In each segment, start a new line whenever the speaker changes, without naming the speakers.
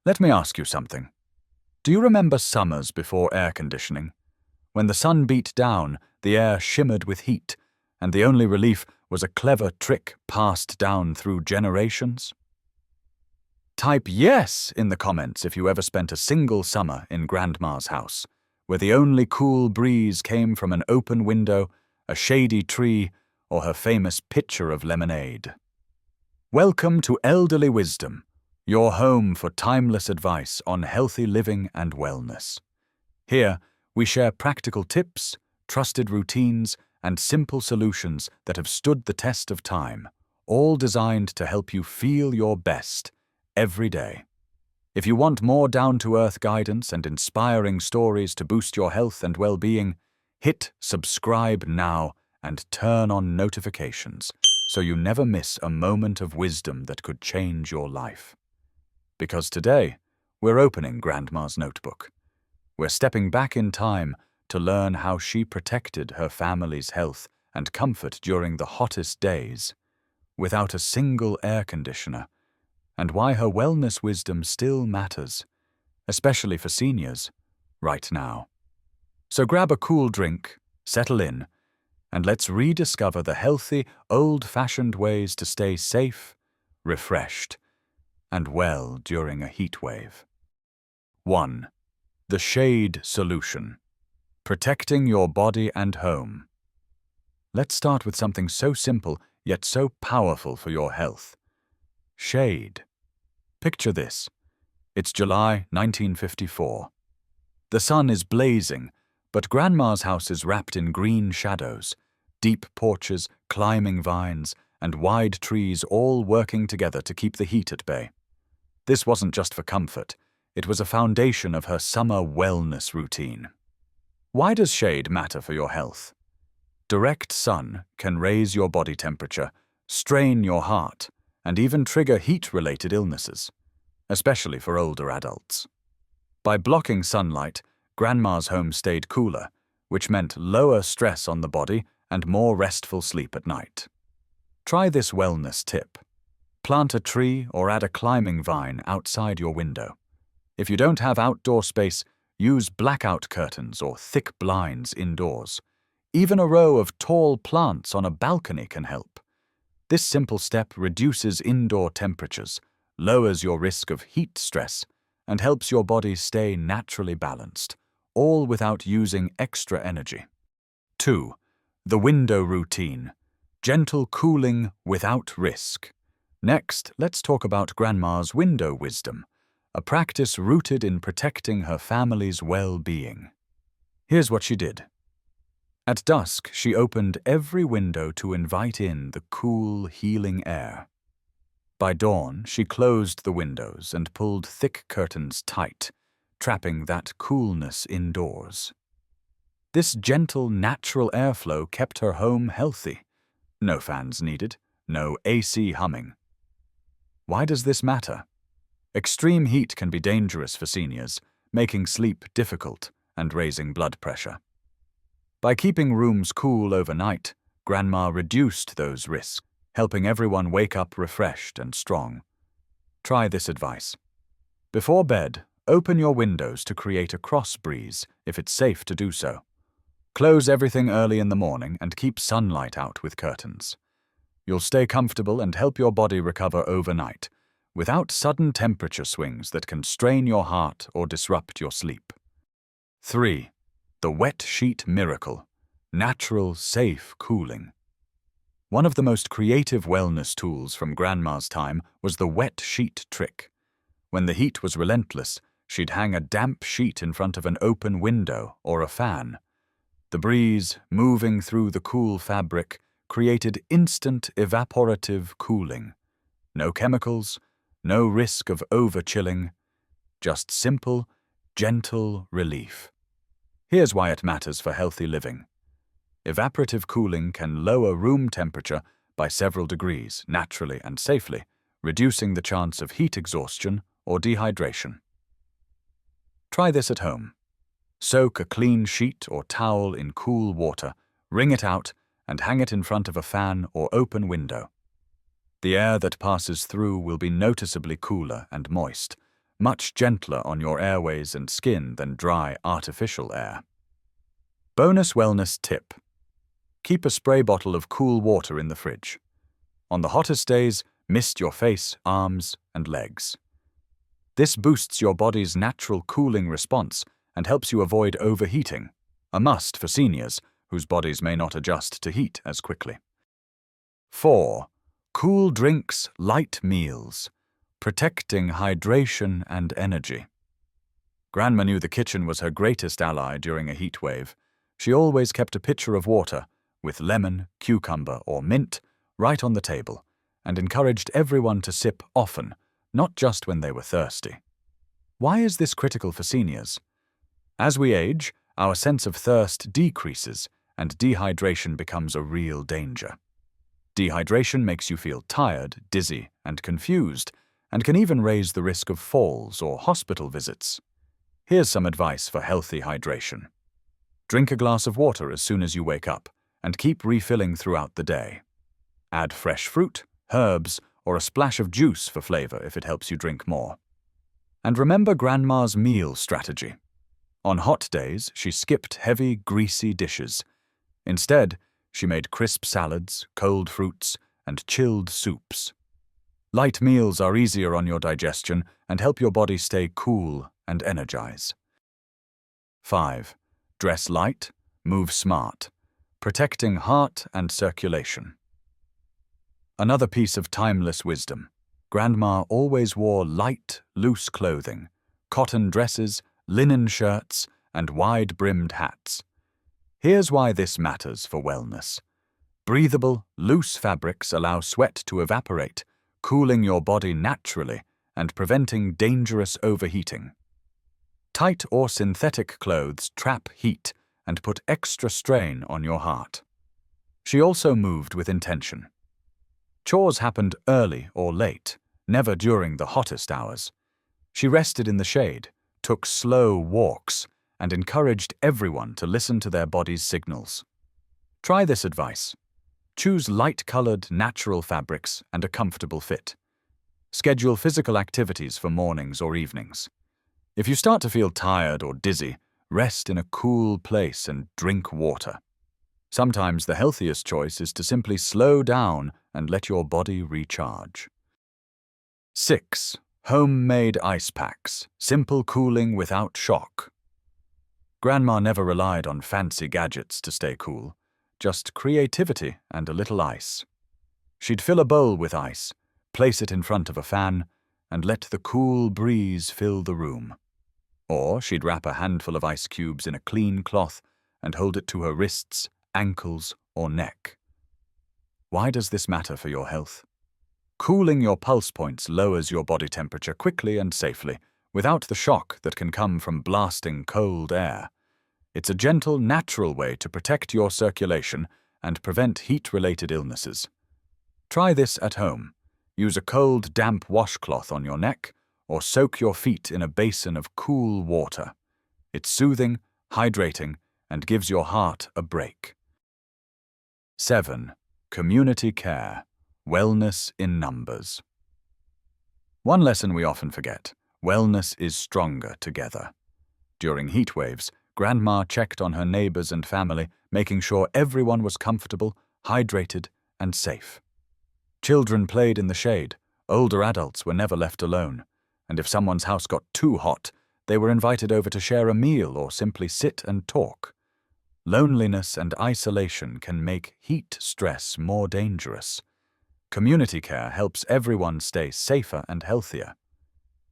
Let me ask you something. Do you remember summers before air conditioning? When the sun beat down, the air shimmered with heat, and the only relief was a clever trick passed down through generations? Type yes in the comments if you ever spent a single summer in Grandma's house, where the only cool breeze came from an open window, a shady tree, or her famous pitcher of lemonade. Welcome to Elderly Wisdom, your home for timeless advice on healthy living and wellness. Here, we share practical tips, trusted routines, and simple solutions that have stood the test of time, all designed to help you feel your best every day. If you want more down-to-earth guidance and inspiring stories to boost your health and well-being, hit subscribe now and turn on notifications so you never miss a moment of wisdom that could change your life. Because today, we're opening Grandma's notebook. We're stepping back in time to learn how she protected her family's health and comfort during the hottest days, without a single air conditioner, and why her wellness wisdom still matters, especially for seniors, right now. So grab a cool drink, settle in, and let's rediscover the healthy, old-fashioned ways to stay safe, refreshed, and well during a heat wave. 1. The shade solution. Protecting your body and home. Let's start with something so simple yet so powerful for your health. Shade. Picture this. It's July 1954. The sun is blazing, but Grandma's house is wrapped in green shadows, deep porches, climbing vines, and wide trees all working together to keep the heat at bay. This wasn't just for comfort. It was a foundation of her summer wellness routine. Why does shade matter for your health? Direct sun can raise your body temperature, strain your heart, and even trigger heat-related illnesses, especially for older adults. By blocking sunlight, Grandma's home stayed cooler, which meant lower stress on the body and more restful sleep at night. Try this wellness tip. Plant a tree or add a climbing vine outside your window. If you don't have outdoor space, use blackout curtains or thick blinds indoors. Even a row of tall plants on a balcony can help. This simple step reduces indoor temperatures, lowers your risk of heat stress, and helps your body stay naturally balanced, all without using extra energy. 2. The window routine. Gentle cooling without risk. Next, let's talk about Grandma's window wisdom, a practice rooted in protecting her family's well-being. Here's what she did. At dusk, she opened every window to invite in the cool, healing air. By dawn, she closed the windows and pulled thick curtains tight, trapping that coolness indoors. This gentle, natural airflow kept her home healthy. No fans needed, no AC humming. Why does this matter? Extreme heat can be dangerous for seniors, making sleep difficult and raising blood pressure. By keeping rooms cool overnight, Grandma reduced those risks, helping everyone wake up refreshed and strong. Try this advice. Before bed, open your windows to create a cross breeze if it's safe to do so. Close everything early in the morning and keep sunlight out with curtains. You'll stay comfortable and help your body recover overnight, without sudden temperature swings that can strain your heart or disrupt your sleep. 3. The wet sheet miracle. Natural, safe cooling. One of the most creative wellness tools from Grandma's time was the wet sheet trick. When the heat was relentless, she'd hang a damp sheet in front of an open window or a fan. The breeze, moving through the cool fabric, created instant evaporative cooling. No chemicals, no risk of over-chilling, just simple, gentle relief. Here's why it matters for healthy living. Evaporative cooling can lower room temperature by several degrees naturally and safely, reducing the chance of heat exhaustion or dehydration. Try this at home. Soak a clean sheet or towel in cool water, wring it out, and hang it in front of a fan or open window. The air that passes through will be noticeably cooler and moist, much gentler on your airways and skin than dry, artificial air. Bonus wellness tip. Keep a spray bottle of cool water in the fridge. On the hottest days, mist your face, arms, and legs. This boosts your body's natural cooling response and helps you avoid overheating, a must for seniors whose bodies may not adjust to heat as quickly. 4. Cool drinks, light meals, protecting hydration and energy. Grandma knew the kitchen was her greatest ally during a heat wave. She always kept a pitcher of water, with lemon, cucumber, or mint, right on the table, and encouraged everyone to sip often, not just when they were thirsty. Why is this critical for seniors? As we age, our sense of thirst decreases, and dehydration becomes a real danger. Dehydration makes you feel tired, dizzy, and confused, and can even raise the risk of falls or hospital visits. Here's some advice for healthy hydration. Drink a glass of water as soon as you wake up, and keep refilling throughout the day. Add fresh fruit, herbs, or a splash of juice for flavor if it helps you drink more. And remember Grandma's meal strategy. On hot days, she skipped heavy, greasy dishes. Instead, she made crisp salads, cold fruits, and chilled soups. Light meals are easier on your digestion and help your body stay cool and energize. 5. Dress light, move smart, protecting heart and circulation. Another piece of timeless wisdom. Grandma always wore light, loose clothing, cotton dresses, linen shirts, and wide-brimmed hats. Here's why this matters for wellness. Breathable, loose fabrics allow sweat to evaporate, cooling your body naturally and preventing dangerous overheating. Tight or synthetic clothes trap heat and put extra strain on your heart. She also moved with intention. Chores happened early or late, never during the hottest hours. She rested in the shade, took slow walks, and encouraged everyone to listen to their body's signals. Try this advice. Choose light-colored, natural fabrics and a comfortable fit. Schedule physical activities for mornings or evenings. If you start to feel tired or dizzy, rest in a cool place and drink water. Sometimes the healthiest choice is to simply slow down and let your body recharge. 6. Homemade ice packs, simple cooling without shock. Grandma never relied on fancy gadgets to stay cool, just creativity and a little ice. She'd fill a bowl with ice, place it in front of a fan, and let the cool breeze fill the room. Or she'd wrap a handful of ice cubes in a clean cloth and hold it to her wrists, ankles, or neck. Why does this matter for your health? Cooling your pulse points lowers your body temperature quickly and safely, without the shock that can come from blasting cold air. It's a gentle, natural way to protect your circulation and prevent heat-related illnesses. Try this at home. Use a cold, damp washcloth on your neck, or soak your feet in a basin of cool water. It's soothing, hydrating, and gives your heart a break. 7. Community care. Wellness in numbers. One lesson we often forget. Wellness is stronger together. During heat waves, Grandma checked on her neighbors and family, making sure everyone was comfortable, hydrated, and safe. Children played in the shade. Older adults were never left alone. And if someone's house got too hot, they were invited over to share a meal or simply sit and talk. Loneliness and isolation can make heat stress more dangerous. Community care helps everyone stay safer and healthier.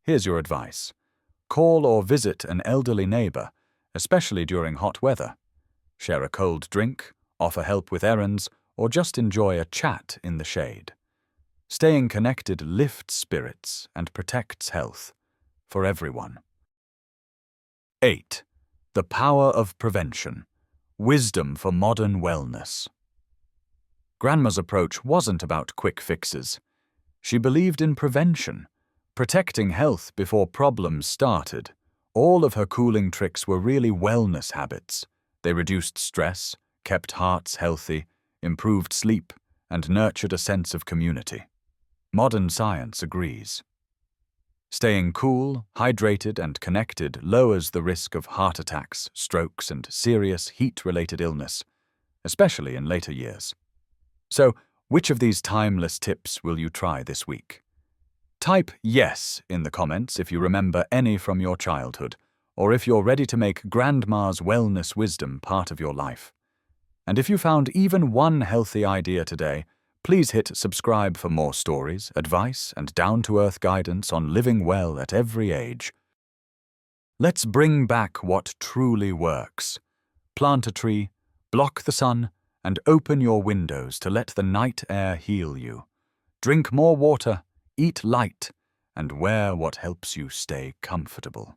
Here's your advice. Call or visit an elderly neighbor, especially during hot weather. Share a cold drink, offer help with errands, or just enjoy a chat in the shade. Staying connected lifts spirits and protects health for everyone. 8. The power of prevention. Wisdom for modern wellness. Grandma's approach wasn't about quick fixes. She believed in prevention, protecting health before problems started. All of her cooling tricks were really wellness habits. They reduced stress, kept hearts healthy, improved sleep, and nurtured a sense of community. Modern science agrees. Staying cool, hydrated, and connected lowers the risk of heart attacks, strokes, and serious heat-related illness, especially in later years. So, which of these timeless tips will you try this week? Type yes in the comments if you remember any from your childhood, or if you're ready to make Grandma's wellness wisdom part of your life. And if you found even one healthy idea today, please hit subscribe for more stories, advice, and down-to-earth guidance on living well at every age. Let's bring back what truly works. Plant a tree, block the sun, and open your windows to let the night air heal you. Drink more water, eat light, and wear what helps you stay comfortable.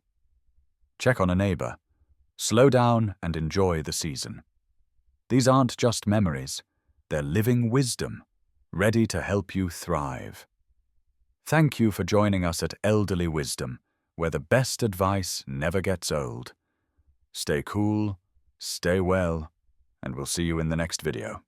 Check on a neighbor. Slow down and enjoy the season. These aren't just memories, they're living wisdom, ready to help you thrive. Thank you for joining us at Elderly Wisdom, where the best advice never gets old. Stay cool, stay well, and we'll see you in the next video.